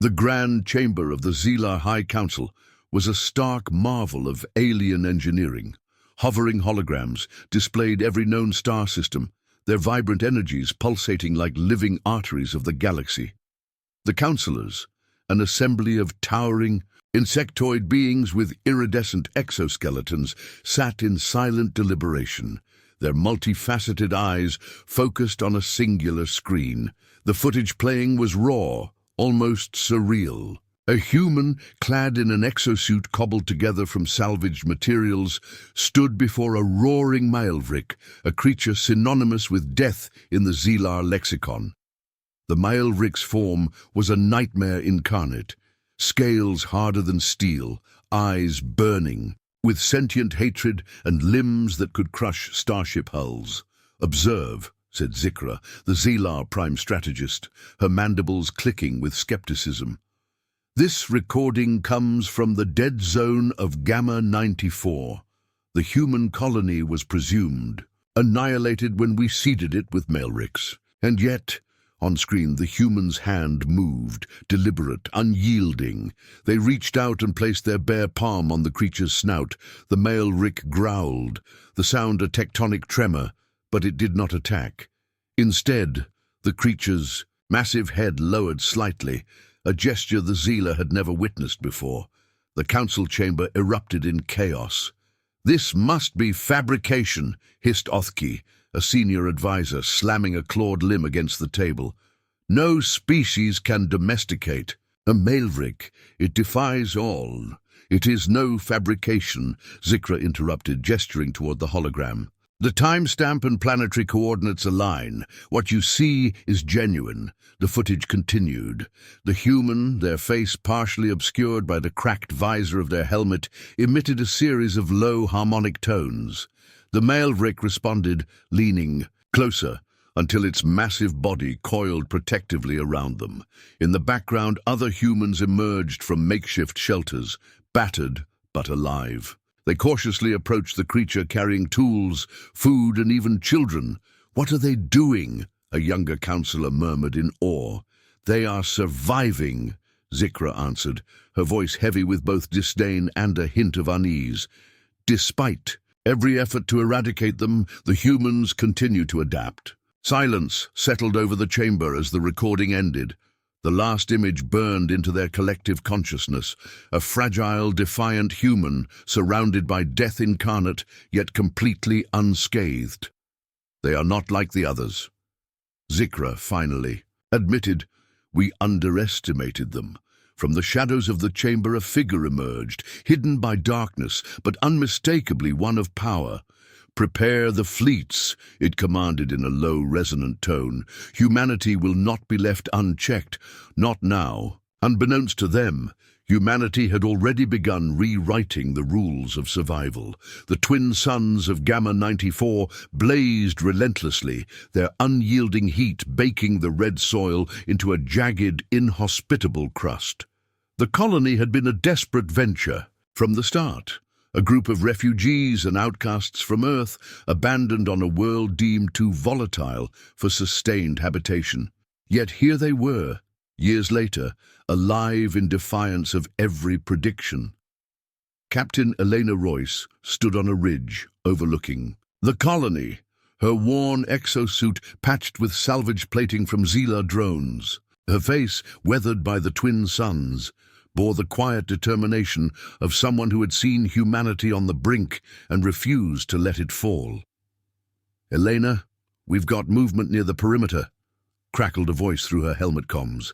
The grand chamber of the Zila High Council was a stark marvel of alien engineering. Hovering holograms displayed every known star system, their vibrant energies pulsating like living arteries of the galaxy. The councillors, an assembly of towering, insectoid beings with iridescent exoskeletons, sat in silent deliberation, their multifaceted eyes focused on a singular screen. The footage playing was raw, almost surreal. A human, clad in an exosuit cobbled together from salvaged materials, stood before a roaring Maelvrik, a creature synonymous with death in the Zelar lexicon. The Maelvrik's form was a nightmare incarnate, scales harder than steel, eyes burning, with sentient hatred and limbs that could crush starship hulls. "Observe," said Zikra, the Zelar prime strategist, her mandibles clicking with skepticism. "This recording comes from the dead zone of Gamma 94. The human colony was presumed annihilated when we seeded it with Maelvriks. And yet, on screen, the human's hand moved, deliberate, unyielding. They reached out and placed their bare palm on the creature's snout. The Maelvrik growled, the sound a tectonic tremor, but it did not attack. Instead, the creature's massive head lowered slightly, a gesture the Zila had never witnessed before. The council chamber erupted in chaos. "This must be fabrication," hissed Othki, a senior advisor, slamming a clawed limb against the table. "No species can domesticate a Maelvrik. It defies all." "It is no fabrication," Zikra interrupted, gesturing toward the hologram. "The timestamp and planetary coordinates align. What you see is genuine." The footage continued. The human, their face partially obscured by the cracked visor of their helmet, emitted a series of low harmonic tones. The Maelvrik responded, leaning closer, until its massive body coiled protectively around them. In the background, other humans emerged from makeshift shelters, battered but alive. They cautiously approached the creature, carrying tools, food, and even children. "What are they doing?" a younger councillor murmured in awe. "They are surviving," Zikra answered, her voice heavy with both disdain and a hint of unease. "Despite every effort to eradicate them, the humans continue to adapt." Silence settled over the chamber as the recording ended. The last image burned into their collective consciousness, a fragile, defiant human surrounded by death incarnate, yet completely unscathed. "They are not like the others," Zikra finally admitted. "We underestimated them." From the shadows of the chamber a figure emerged, hidden by darkness, but unmistakably one of power. "Prepare the fleets," it commanded in a low, resonant tone. "Humanity will not be left unchecked. Not now." Unbeknownst to them, humanity had already begun rewriting the rules of survival. The twin suns of Gamma 94 blazed relentlessly, their unyielding heat baking the red soil into a jagged, inhospitable crust. The colony had been a desperate venture from the start. A group of refugees and outcasts from Earth, abandoned on a world deemed too volatile for sustained habitation. Yet here they were, years later, alive in defiance of every prediction. Captain Elena Royce stood on a ridge overlooking the colony, her worn exosuit patched with salvage plating from Zila drones. Her face, weathered by the twin suns, bore the quiet determination of someone who had seen humanity on the brink and refused to let it fall. "Elena, we've got movement near the perimeter," crackled a voice through her helmet comms.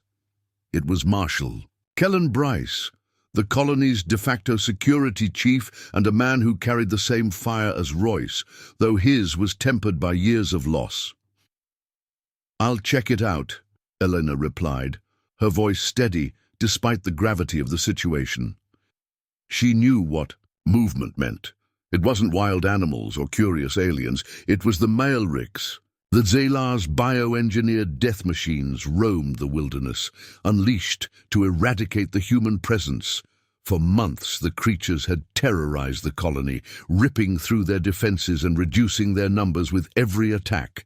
It was Marshal Kellen Bryce, the colony's de facto security chief and a man who carried the same fire as Royce, though his was tempered by years of loss. "I'll check it out," Elena replied, her voice steady despite the gravity of the situation. She knew what movement meant. It wasn't wild animals or curious aliens, it was the Maelvriks. The Zelar's bioengineered death machines roamed the wilderness, unleashed to eradicate the human presence. For months the creatures had terrorized the colony, ripping through their defenses and reducing their numbers with every attack.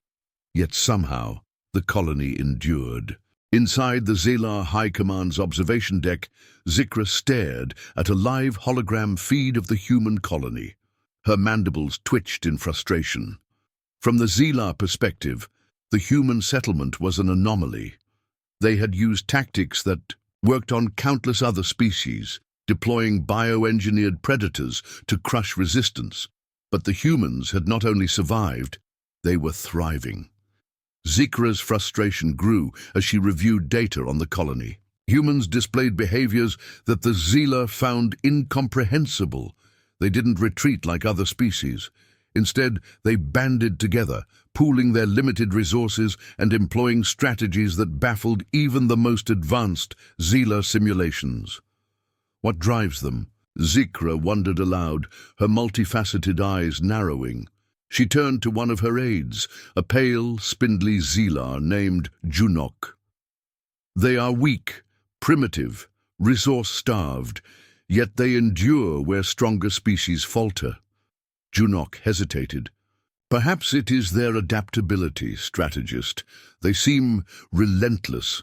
Yet somehow the colony endured. Inside the Zela High Command's observation deck, Zikra stared at a live hologram feed of the human colony. Her mandibles twitched in frustration. From the Zela perspective, the human settlement was an anomaly. They had used tactics that worked on countless other species, deploying bioengineered predators to crush resistance. But the humans had not only survived, they were thriving. Zikra's frustration grew as she reviewed data on the colony. Humans displayed behaviors that the Zela found incomprehensible. They didn't retreat like other species. Instead, they banded together, pooling their limited resources and employing strategies that baffled even the most advanced Zela simulations. What drives them? Zikra wondered aloud, her multifaceted eyes narrowing. She turned to one of her aides, a pale, spindly Zela named Junok. They are weak, primitive, resource-starved, yet they endure where stronger species falter. Junok hesitated. Perhaps it is their adaptability, strategist. They seem relentless.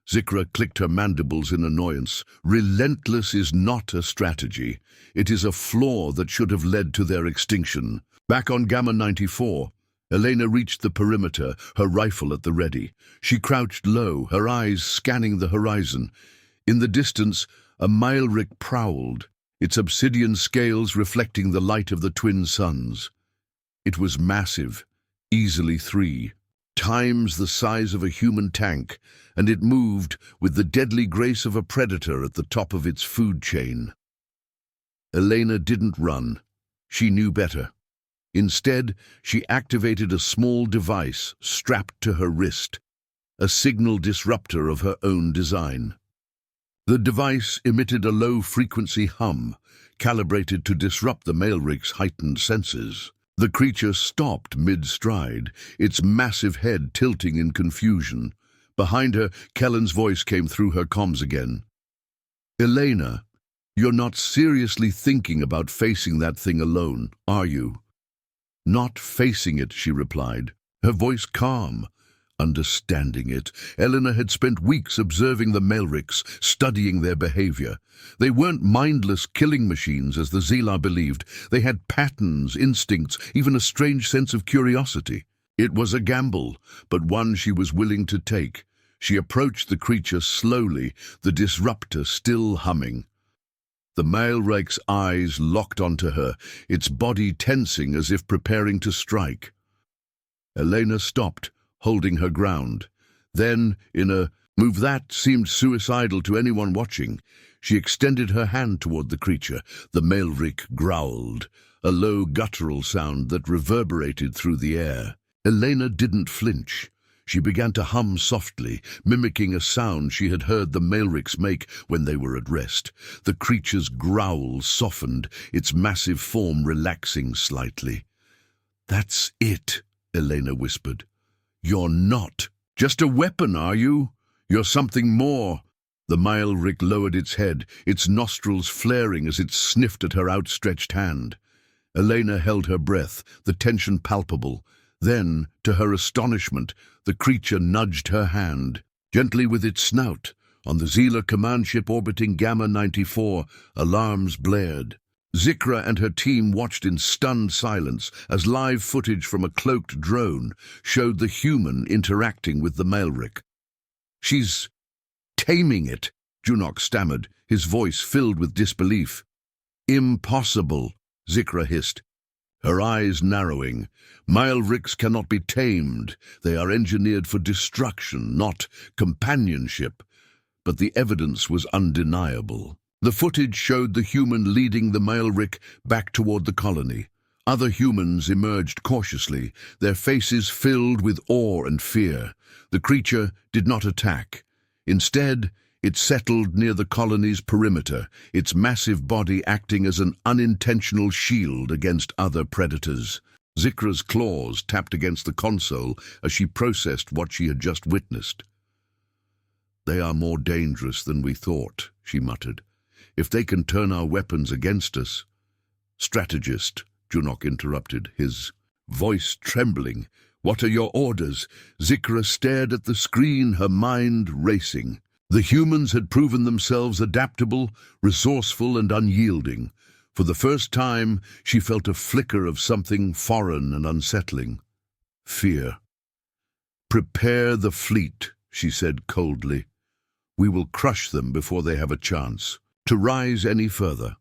Zikra clicked her mandibles in annoyance. Relentless is not a strategy. It is a flaw that should have led to their extinction. Back on Gamma 94, Elena reached the perimeter, her rifle at the ready. She crouched low, her eyes scanning the horizon. In the distance, a Maelrik prowled, its obsidian scales reflecting the light of the twin suns. It was massive, easily 3 times the size of a human tank, and it moved with the deadly grace of a predator at the top of its food chain. Elena didn't run. She knew better. Instead, she activated a small device strapped to her wrist, a signal disruptor of her own design. The device emitted a low-frequency hum, calibrated to disrupt the Maelrik's heightened senses. The creature stopped mid-stride, its massive head tilting in confusion. Behind her, Kellen's voice came through her comms again. "Elena, you're not seriously thinking about facing that thing alone, are you?" "Not facing it," she replied, her voice calm. Understanding it, Elena had spent weeks observing the Maelriks, studying their behavior. They weren't mindless killing machines, as the Zela believed. They had patterns, instincts, even a strange sense of curiosity. It was a gamble, but one she was willing to take. She approached the creature slowly, the disruptor still humming. The Maelrik's eyes locked onto her, its body tensing as if preparing to strike. Elena stopped, holding her ground. Then, in a move that seemed suicidal to anyone watching, she extended her hand toward the creature. The Maelrik growled, a low guttural sound that reverberated through the air. Elena didn't flinch. She began to hum softly, mimicking a sound she had heard the Maelriks make when they were at rest. The creature's growl softened, its massive form relaxing slightly. "That's it," Elena whispered. "You're not just a weapon, are you? You're something more." The Maelrik lowered its head, its nostrils flaring as it sniffed at her outstretched hand. Elena held her breath, the tension palpable. Then, to her astonishment, the creature nudged her hand, gently with its snout. On the Zela command ship orbiting Gamma 94, alarms blared. Zikra and her team watched in stunned silence as live footage from a cloaked drone showed the human interacting with the Maelrik. "She's taming it," Junok stammered, his voice filled with disbelief. "Impossible," Zikra hissed, her eyes narrowing. "Maelriks cannot be tamed. They are engineered for destruction, not companionship." But the evidence was undeniable. The footage showed the human leading the Maelrik back toward the colony. Other humans emerged cautiously, their faces filled with awe and fear. The creature did not attack. Instead, it settled near the colony's perimeter, its massive body acting as an unintentional shield against other predators. Zikra's claws tapped against the console as she processed what she had just witnessed. "They are more dangerous than we thought," she muttered. "If they can turn our weapons against us—" "Strategist," Junok interrupted, his voice trembling. What are your orders? Zikra stared at the screen, her mind racing. The humans had proven themselves adaptable, resourceful, and unyielding. For the first time, she felt a flicker of something foreign and unsettling. Fear. "Prepare the fleet," she said coldly. "We will crush them before they have a chance to rise any further."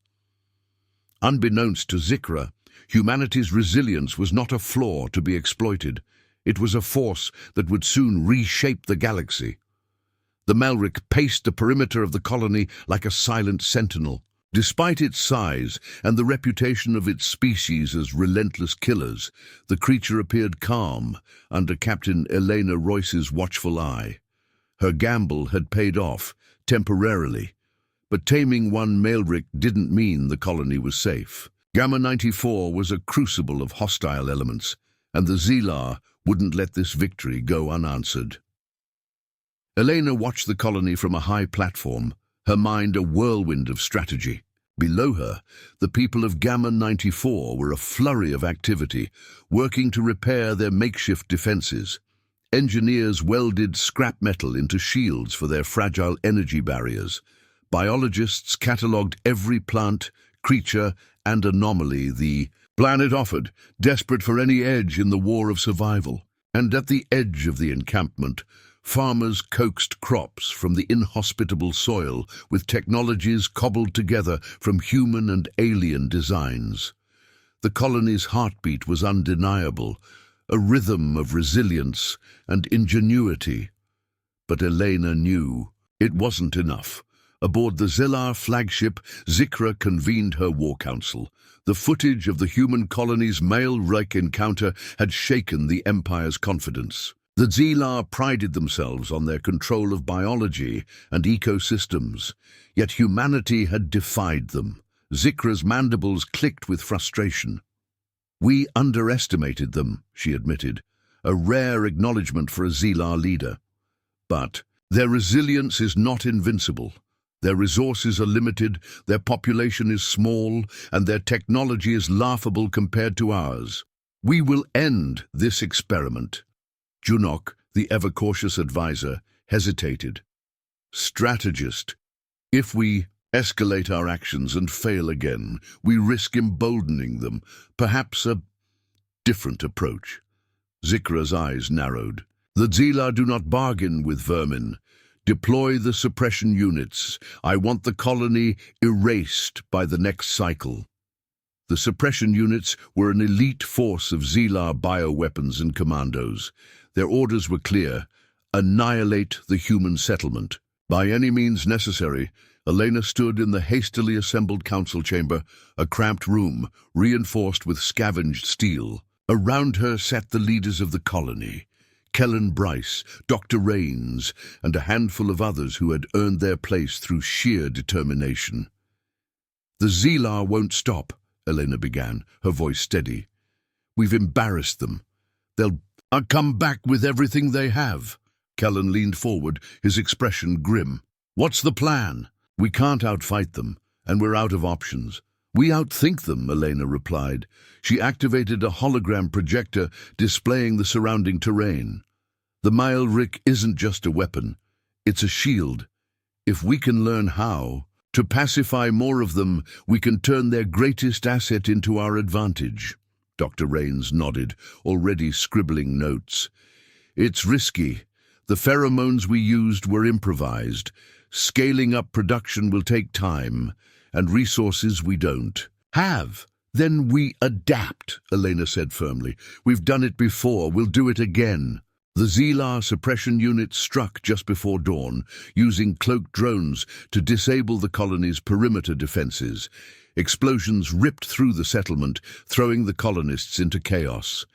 Unbeknownst to Zikra, humanity's resilience was not a flaw to be exploited. It was a force that would soon reshape the galaxy. The Malric paced the perimeter of the colony like a silent sentinel. Despite its size and the reputation of its species as relentless killers, the creature appeared calm under Captain Elena Royce's watchful eye. Her gamble had paid off, temporarily, but taming one Malric didn't mean the colony was safe. Gamma 94 was a crucible of hostile elements, and the Xelar wouldn't let this victory go unanswered. Elena watched the colony from a high platform, her mind a whirlwind of strategy. Below her, the people of Gamma 94 were a flurry of activity, working to repair their makeshift defenses. Engineers welded scrap metal into shields for their fragile energy barriers. Biologists catalogued every plant, creature, and anomaly the planet offered, desperate for any edge in the war of survival. And at the edge of the encampment, farmers coaxed crops from the inhospitable soil with technologies cobbled together from human and alien designs. The colony's heartbeat was undeniable, a rhythm of resilience and ingenuity. But Elena knew it wasn't enough. Aboard the Xelar flagship, Zikra convened her war council. The footage of the human colony's Malric encounter had shaken the Empire's confidence. The Xelar prided themselves on their control of biology and ecosystems, yet humanity had defied them. Zikra's mandibles clicked with frustration. "We underestimated them," she admitted, a rare acknowledgement for a Xelar leader. "But their resilience is not invincible. Their resources are limited, their population is small, and their technology is laughable compared to ours. We will end this experiment." Junok, the ever-cautious advisor, hesitated. "Strategist, if we escalate our actions and fail again, we risk emboldening them. Perhaps a different approach." Zikra's eyes narrowed. "The Xelar do not bargain with vermin. Deploy the suppression units. I want the colony erased by the next cycle." The suppression units were an elite force of Xelar bioweapons and commandos. Their orders were clear: annihilate the human settlement. By any means necessary, Elena stood in the hastily assembled council chamber, a cramped room, reinforced with scavenged steel. Around her sat the leaders of the colony: Kellen Bryce, Dr. Rains, and a handful of others who had earned their place through sheer determination. "The Xelar won't stop," Elena began, her voice steady. "We've embarrassed them. They'll come back with everything they have." Kellen leaned forward, his expression grim. "What's the plan?" "We can't outfight them, and we're out of options." "We outthink them," Elena replied. She activated a hologram projector displaying the surrounding terrain. "The Malric isn't just a weapon, it's a shield. If we can learn how to pacify more of them, we can turn their greatest asset into our advantage." Dr. Rains nodded, already scribbling notes. "It's risky. The pheromones we used were improvised. Scaling up production will take time, and resources we don't have." "Then we adapt," Elena said firmly. "We've done it before, we'll do it again." The Xelar suppression unit struck just before dawn, using cloaked drones to disable the colony's perimeter defenses. Explosions ripped through the settlement, throwing the colonists into chaos.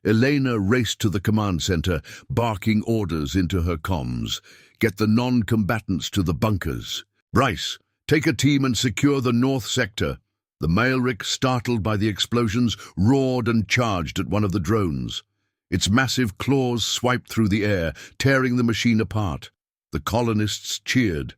Elena raced to the command center, barking orders into her comms. "Get the non-combatants to the bunkers. Bryce, take a team and secure the north sector." The Malric, startled by the explosions, roared and charged at one of the drones. Its massive claws swiped through the air, tearing the machine apart. The colonists cheered,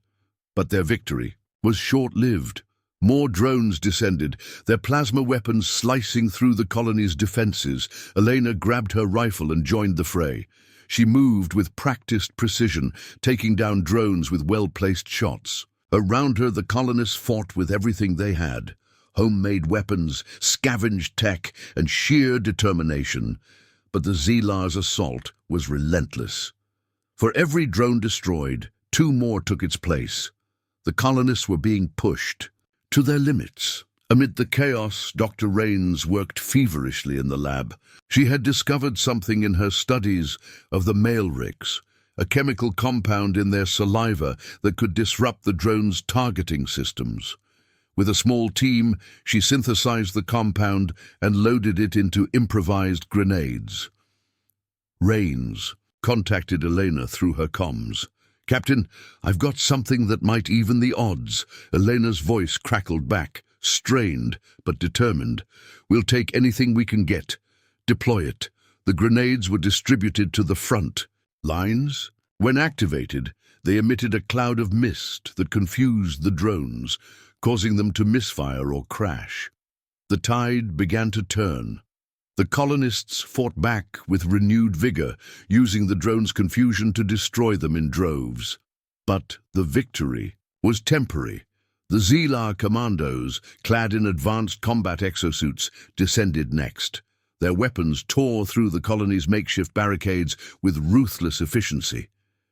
but their victory was short-lived. More drones descended, their plasma weapons slicing through the colony's defenses. Elena grabbed her rifle and joined the fray. She moved with practiced precision, taking down drones with well-placed shots. Around her, the colonists fought with everything they had: homemade weapons, scavenged tech, and sheer determination. But the Zeelar's assault was relentless. For every drone destroyed, 2 more took its place. The colonists were being pushed to their limits. Amid the chaos, Dr. Rains worked feverishly in the lab. She had discovered something in her studies of the Maelrics, a chemical compound in their saliva that could disrupt the drone's targeting systems. With a small team, she synthesized the compound and loaded it into improvised grenades. Rains contacted Elena through her comms. "Captain, I've got something that might even the odds." Elena's voice crackled back, strained but determined. "We'll take anything we can get. Deploy it." The grenades were distributed to the front lines. When activated, they emitted a cloud of mist that confused the drones, causing them to misfire or crash. The tide began to turn. The colonists fought back with renewed vigor, using the drones' confusion to destroy them in droves. But the victory was temporary. The Zeelar commandos, clad in advanced combat exosuits, descended next. Their weapons tore through the colony's makeshift barricades with ruthless efficiency.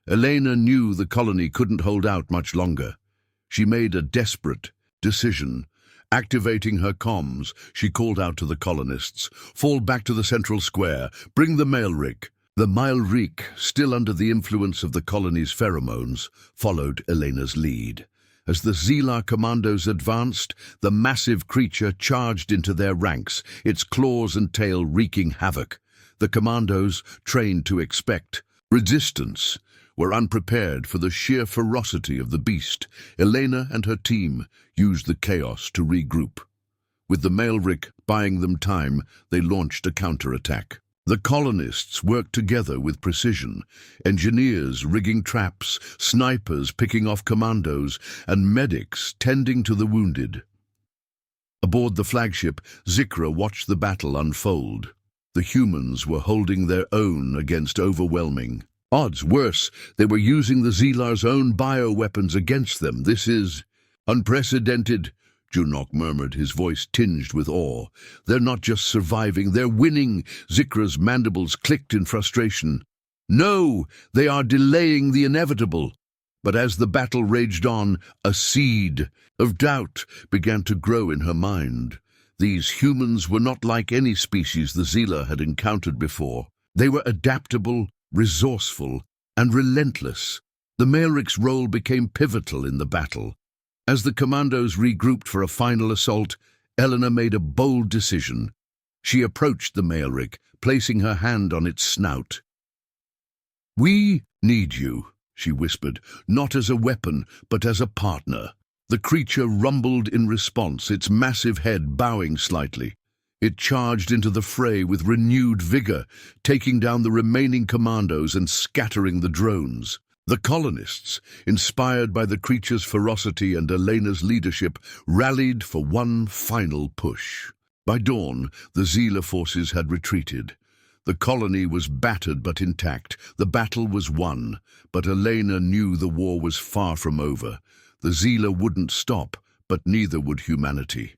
Elena knew the colony couldn't hold out much longer. She made a desperate decision. Activating her comms, she called out to the colonists, "Fall back to the central square. Bring the Maelric." The Maelric, still under the influence of the colony's pheromones, followed Elena's lead. As the Zeelar commandos advanced, the massive creature charged into their ranks, its claws and tail wreaking havoc. The commandos, trained to expect resistance, were unprepared for the sheer ferocity of the beast. Elena and her team used the chaos to regroup. With the Maelric buying them time, they launched a counterattack. The colonists worked together with precision, engineers rigging traps, snipers picking off commandos, and medics tending to the wounded. Aboard the flagship, Zikra watched the battle unfold. The humans were holding their own against overwhelming odds. Worse, they were using the Zeelar's own bioweapons against them. "This is unprecedented," Junok murmured, his voice tinged with awe. "They're not just surviving, they're winning." Zikra's mandibles clicked in frustration. "No, they are delaying the inevitable." But as the battle raged on, a seed of doubt began to grow in her mind. These humans were not like any species the Zeelar had encountered before. They were adaptable, resourceful, and relentless. The Maelric's role became pivotal in the battle. As the commandos regrouped for a final assault, Elena made a bold decision. She approached the Maelric, placing her hand on its snout. "We need you," she whispered, "not as a weapon, but as a partner." The creature rumbled in response, its massive head bowing slightly. It charged into the fray with renewed vigor, taking down the remaining commandos and scattering the drones. The colonists, inspired by the creature's ferocity and Elena's leadership, rallied for one final push. By dawn, the Zeelar forces had retreated. The colony was battered but intact. The battle was won, but Elena knew the war was far from over. The Zeelar wouldn't stop, but neither would humanity.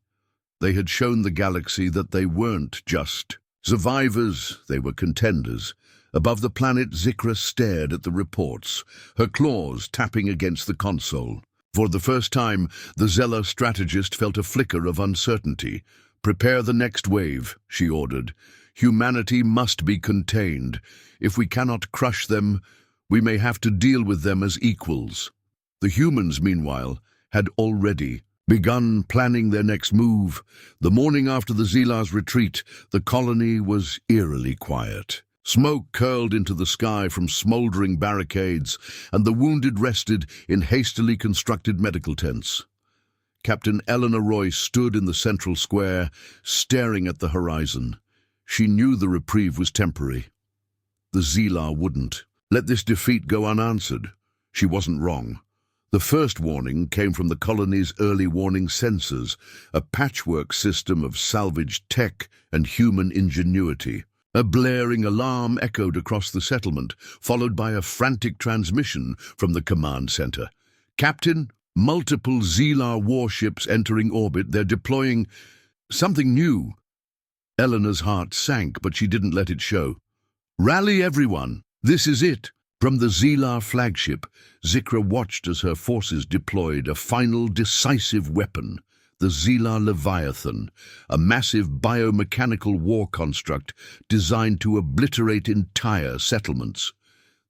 They had shown the galaxy that they weren't just survivors, they were contenders. Above the planet, Zikra stared at the reports, her claws tapping against the console. For the first time, the Zeelar strategist felt a flicker of uncertainty. "Prepare the next wave," she ordered. "Humanity must be contained. If we cannot crush them, we may have to deal with them as equals." The humans, meanwhile, had already begun planning their next move. The morning after the Zeelar's retreat, the colony was eerily quiet. Smoke curled into the sky from smoldering barricades, and the wounded rested in hastily constructed medical tents. Captain Eleanor Roy stood in the central square, staring at the horizon. She knew the reprieve was temporary. The Zeelar wouldn't let this defeat go unanswered. She wasn't wrong. The first warning came from the colony's early warning sensors, a patchwork system of salvaged tech and human ingenuity. A blaring alarm echoed across the settlement, followed by a frantic transmission from the command center. "Captain, multiple Zeelar warships entering orbit. They're deploying something new." Eleanor's heart sank, but she didn't let it show. "Rally everyone. This is it." From the Zeelar flagship, Zikra watched as her forces deployed a final decisive weapon, the Zeelar Leviathan, a massive biomechanical war construct designed to obliterate entire settlements.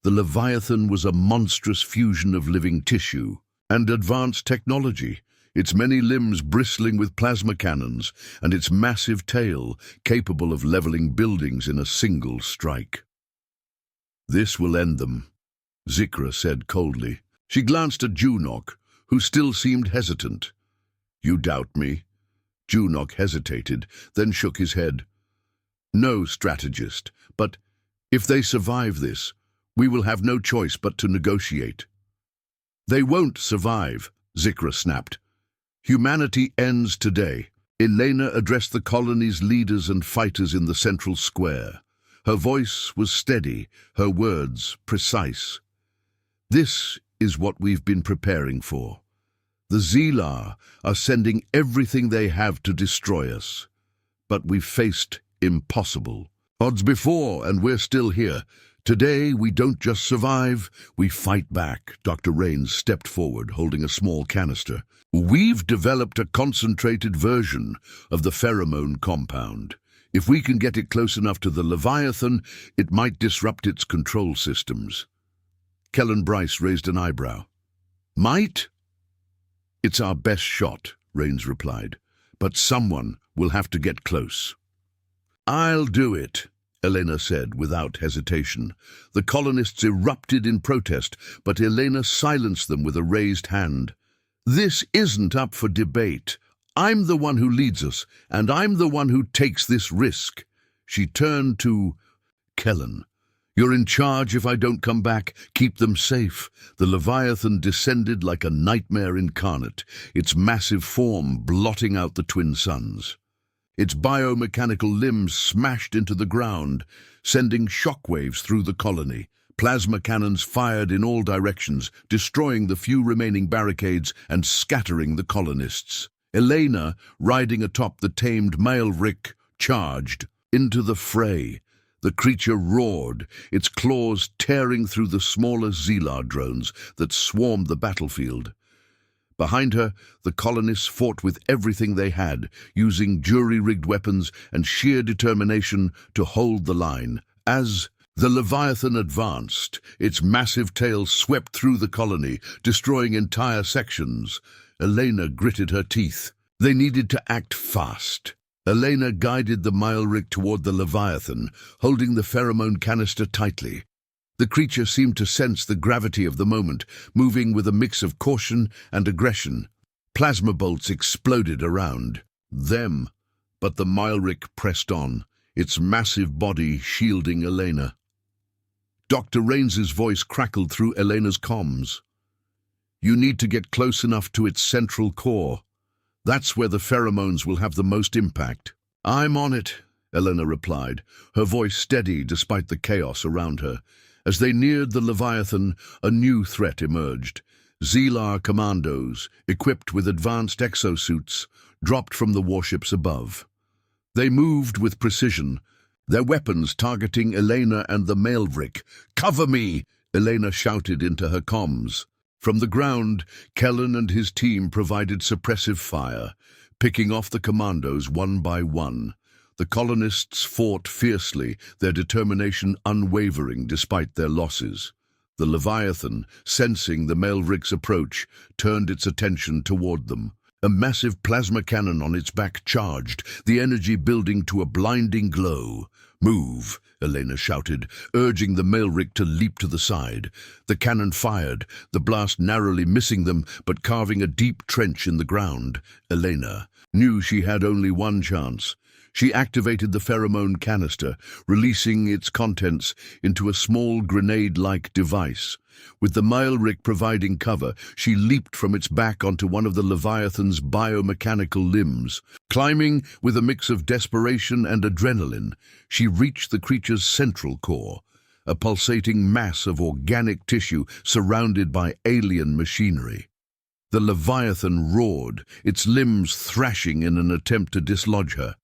The Leviathan was a monstrous fusion of living tissue and advanced technology, its many limbs bristling with plasma cannons and its massive tail capable of leveling buildings in a single strike. "This will end them," Zikra said coldly. She glanced at Junok, who still seemed hesitant. "You doubt me?" Junok hesitated, then shook his head. "No, strategist, but if they survive this, we will have no choice but to negotiate." "They won't survive," Zikra snapped. "Humanity ends today." Elena addressed the colony's leaders and fighters in the central square. Her voice was steady, her words precise. "This is what we've been preparing for. The Zeelar are sending everything they have to destroy us. But we've faced impossible odds before, and we're still here. Today, we don't just survive, we fight back." Dr. Rains stepped forward, holding a small canister. "We've developed a concentrated version of the pheromone compound. If we can get it close enough to the Leviathan, it might disrupt its control systems." Kellen Bryce raised an eyebrow. "Might?" "It's our best shot," Rains replied. "But someone will have to get close." "I'll do it," Elena said without hesitation. The colonists erupted in protest, but Elena silenced them with a raised hand. "This isn't up for debate. I'm the one who leads us, and I'm the one who takes this risk." She turned to Kellen. "You're in charge if I don't come back. Keep them safe." The Leviathan descended like a nightmare incarnate, its massive form blotting out the twin suns. Its biomechanical limbs smashed into the ground, sending shockwaves through the colony. Plasma cannons fired in all directions, destroying the few remaining barricades and scattering the colonists. Elena, riding atop the tamed Maelvrik, charged into the fray. The creature roared, its claws tearing through the smaller Zeelar drones that swarmed the battlefield. Behind her, the colonists fought with everything they had, using jury-rigged weapons and sheer determination to hold the line. As the Leviathan advanced, its massive tail swept through the colony, destroying entire sections. Elena gritted her teeth. They needed to act fast. Elena guided the Maelvrik toward the Leviathan, holding the pheromone canister tightly. The creature seemed to sense the gravity of the moment, moving with a mix of caution and aggression. Plasma bolts exploded around them, but the Maelvrik pressed on, its massive body shielding Elena. Dr. Rains's voice crackled through Elena's comms. "You need to get close enough to its central core. That's where the pheromones will have the most impact." "I'm on it," Elena replied, her voice steady despite the chaos around her. As they neared the Leviathan, a new threat emerged. Zeelar commandos, equipped with advanced exosuits, dropped from the warships above. They moved with precision, their weapons targeting Elena and the Maelvrik. "Cover me!" Elena shouted into her comms. From the ground, Kellen and his team provided suppressive fire, picking off the commandos one by one. The colonists fought fiercely, their determination unwavering despite their losses. The Leviathan, sensing the Maelvrik's approach, turned its attention toward them. A massive plasma cannon on its back charged, the energy building to a blinding glow. "Move," Elena shouted, urging the Maelvrik to leap to the side. The cannon fired, the blast narrowly missing them but carving a deep trench in the ground. Elena knew she had only one chance. She activated the pheromone canister, releasing its contents into a small grenade-like device. With the Maelric providing cover, she leaped from its back onto one of the Leviathan's biomechanical limbs. Climbing with a mix of desperation and adrenaline, she reached the creature's central core, a pulsating mass of organic tissue surrounded by alien machinery. The Leviathan roared, its limbs thrashing in an attempt to dislodge her.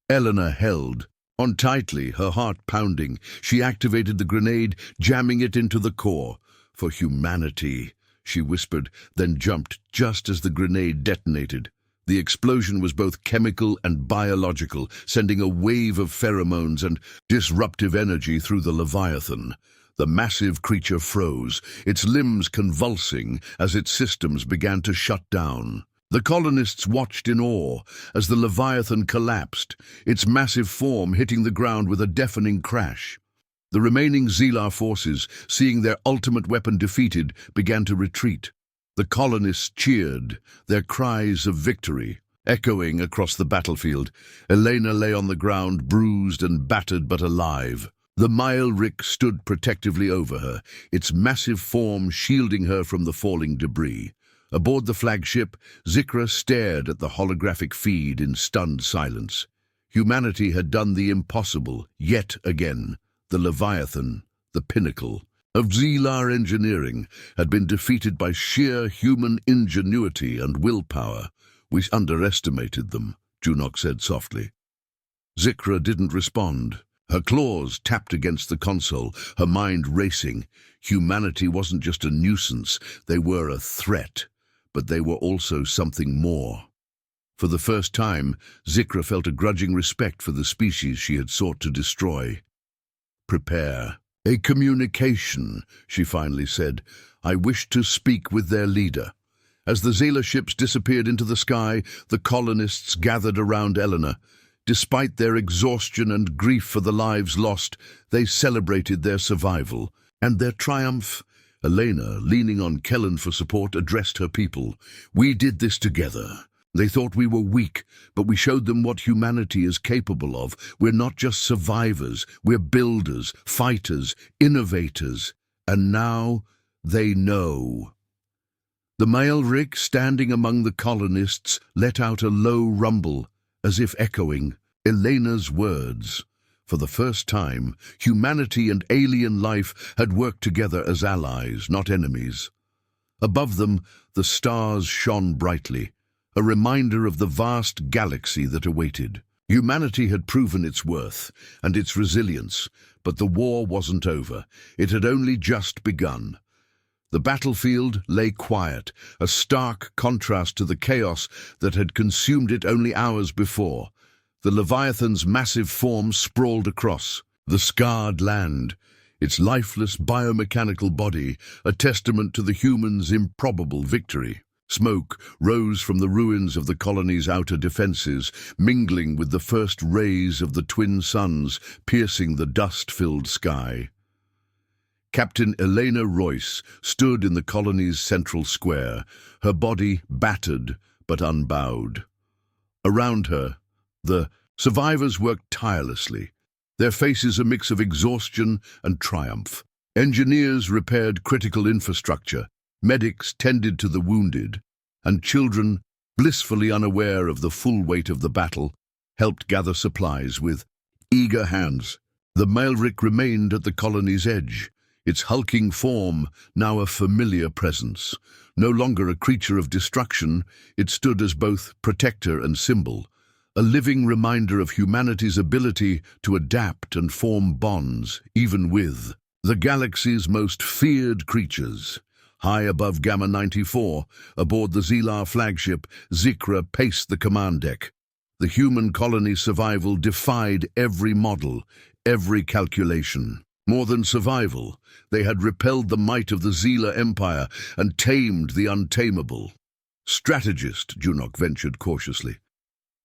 Eleanor held on tightly, her heart pounding. She activated the grenade, jamming it into the core. "For humanity," she whispered, then jumped just as the grenade detonated. The explosion was both chemical and biological, sending a wave of pheromones and disruptive energy through the Leviathan. The massive creature froze, its limbs convulsing as its systems began to shut down. The colonists watched in awe as the Leviathan collapsed, its massive form hitting the ground with a deafening crash. The remaining Xelar forces, seeing their ultimate weapon defeated, began to retreat. The colonists cheered, their cries of victory echoing across the battlefield. Elena lay on the ground, bruised and battered but alive. The Maelric stood protectively over her, its massive form shielding her from the falling debris. Aboard the flagship, Zikra stared at the holographic feed in stunned silence. Humanity had done the impossible, yet again. The Leviathan, the pinnacle of Xelar engineering, had been defeated by sheer human ingenuity and willpower. "We underestimated them," Junok said softly. Zikra didn't respond. Her claws tapped against the console, her mind racing. Humanity wasn't just a nuisance, they were a threat. But they were also something more. For the first time, Zikra felt a grudging respect for the species she had sought to destroy. "Prepare. A communication," she finally said. "I wish to speak with their leader." As the Xelar ships disappeared into the sky, the colonists gathered around Eleanor. Despite their exhaustion and grief for the lives lost, they celebrated their survival and their triumph. Elena, leaning on Kellen for support, addressed her people. "We did this together. They thought we were weak, but we showed them what humanity is capable of. We're not just survivors, we're builders, fighters, innovators. And now they know." The Maelric, standing among the colonists, let out a low rumble, as if echoing Elena's words. For the first time, humanity and alien life had worked together as allies, not enemies. Above them, the stars shone brightly, a reminder of the vast galaxy that awaited. Humanity had proven its worth and its resilience, but the war wasn't over. It had only just begun. The battlefield lay quiet, a stark contrast to the chaos that had consumed it only hours before. The Leviathan's massive form sprawled across the scarred land, its lifeless biomechanical body a testament to the humans' improbable victory. Smoke rose from the ruins of the colony's outer defenses, mingling with the first rays of the twin suns, piercing the dust-filled sky. Captain Elena Royce stood in the colony's central square, her body battered but unbowed. Around her, the survivors worked tirelessly, their faces a mix of exhaustion and triumph. Engineers repaired critical infrastructure, medics tended to the wounded, and children, blissfully unaware of the full weight of the battle, helped gather supplies with eager hands. The Maelric remained at the colony's edge, its hulking form now a familiar presence. No longer a creature of destruction, it stood as both protector and symbol, a living reminder of humanity's ability to adapt and form bonds, even with the galaxy's most feared creatures. High above Gamma 94, aboard the Xelar flagship, Zikra paced the command deck. The human colony's survival defied every model, every calculation. More than survival, they had repelled the might of the Xelar Empire and tamed the untamable. "Strategist," Junok ventured cautiously.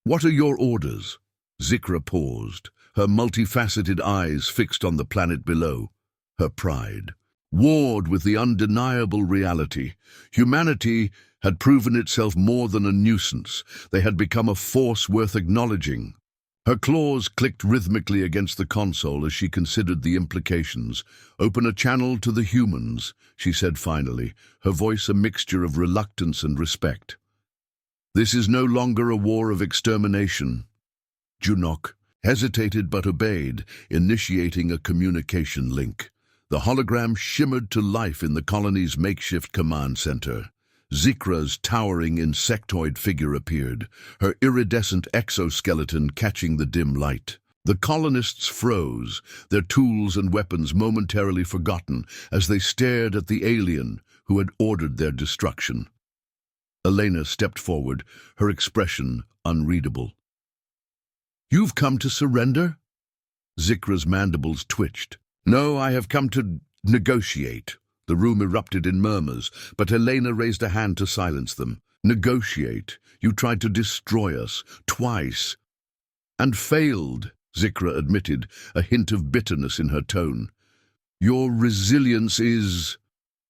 "What are your orders?" Zikra paused, her multifaceted eyes fixed on the planet below. Her pride warred with the undeniable reality. Humanity had proven itself more than a nuisance. They had become a force worth acknowledging. Her claws clicked rhythmically against the console as she considered the implications. "Open a channel to the humans," she said finally, her voice a mixture of reluctance and respect. "This is no longer a war of extermination." Junok hesitated but obeyed, initiating a communication link. The hologram shimmered to life in the colony's makeshift command center. Zikra's towering insectoid figure appeared, her iridescent exoskeleton catching the dim light. The colonists froze, their tools and weapons momentarily forgotten as they stared at the alien who had ordered their destruction. Elena stepped forward, her expression unreadable. "You've come to surrender?" Zikra's mandibles twitched. "No, I have come to negotiate." The room erupted in murmurs, but Elena raised a hand to silence them. "Negotiate? You tried to destroy us, twice." "And failed," Zikra admitted, a hint of bitterness in her tone. "Your resilience is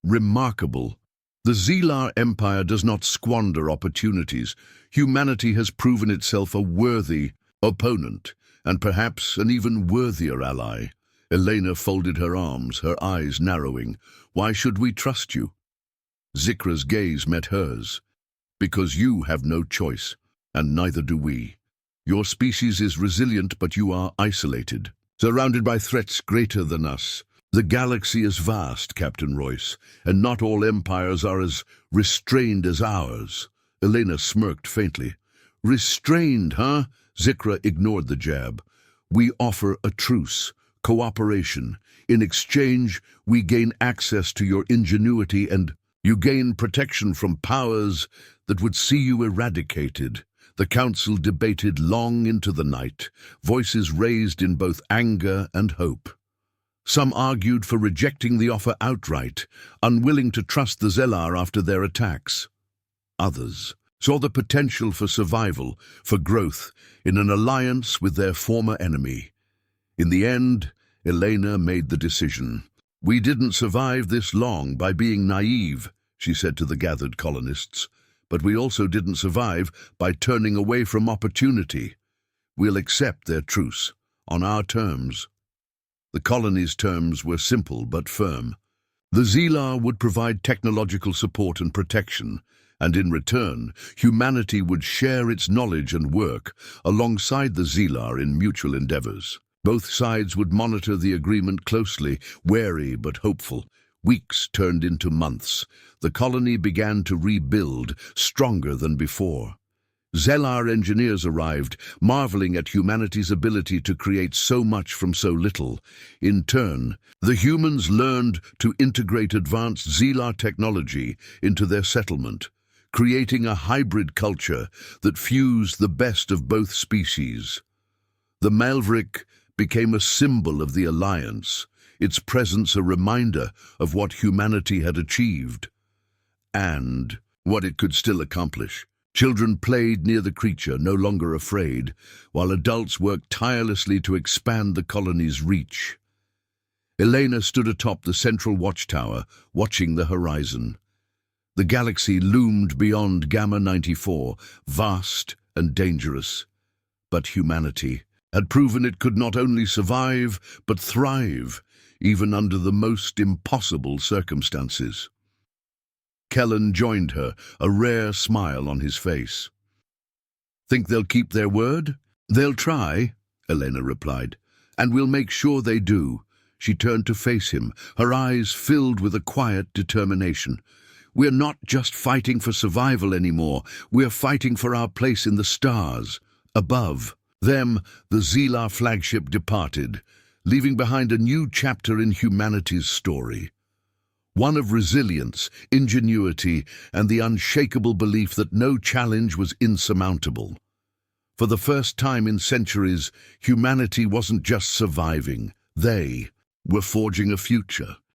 remarkable. The Zelar Empire does not squander opportunities. Humanity has proven itself a worthy opponent, and perhaps an even worthier ally." Elena folded her arms, her eyes narrowing. "Why should we trust you?" Zikra's gaze met hers. "Because you have no choice, and neither do we. Your species is resilient, but you are isolated, surrounded by threats greater than us. The galaxy is vast, Captain Royce, and not all empires are as restrained as ours." Elena smirked faintly. "Restrained, huh?" Zikra ignored the jab. "We offer a truce. Cooperation. In exchange, we gain access to your ingenuity and you gain protection from powers that would see you eradicated." The council debated long into the night, voices raised in both anger and hope. Some argued for rejecting the offer outright, unwilling to trust the Zelar after their attacks. Others saw the potential for survival, for growth, in an alliance with their former enemy. In the end, Elena made the decision. "We didn't survive this long by being naive," she said to the gathered colonists, "but we also didn't survive by turning away from opportunity. We'll accept their truce, on our terms." The colony's terms were simple but firm. The Zelar would provide technological support and protection, and in return, humanity would share its knowledge and work alongside the Zelar in mutual endeavors. Both sides would monitor the agreement closely, wary but hopeful. Weeks turned into months. The colony began to rebuild, stronger than before. Zelar engineers arrived, marveling at humanity's ability to create so much from so little. In turn, the humans learned to integrate advanced Zelar technology into their settlement, creating a hybrid culture that fused the best of both species. The Malvrik became a symbol of the alliance, its presence a reminder of what humanity had achieved and what it could still accomplish. Children played near the creature, no longer afraid, while adults worked tirelessly to expand the colony's reach. Elena stood atop the central watchtower, watching the horizon. The galaxy loomed beyond Gamma 94, vast and dangerous. But humanity had proven it could not only survive, but thrive, even under the most impossible circumstances. Kellen joined her, a rare smile on his face. "Think they'll keep their word?" "They'll try," Elena replied, "and we'll make sure they do." She turned to face him, her eyes filled with a quiet determination. "We're not just fighting for survival anymore. We're fighting for our place in the stars, above." Them, the Zelar flagship departed, leaving behind a new chapter in humanity's story. One of resilience, ingenuity, and the unshakable belief that no challenge was insurmountable. For the first time in centuries, humanity wasn't just surviving. They were forging a future.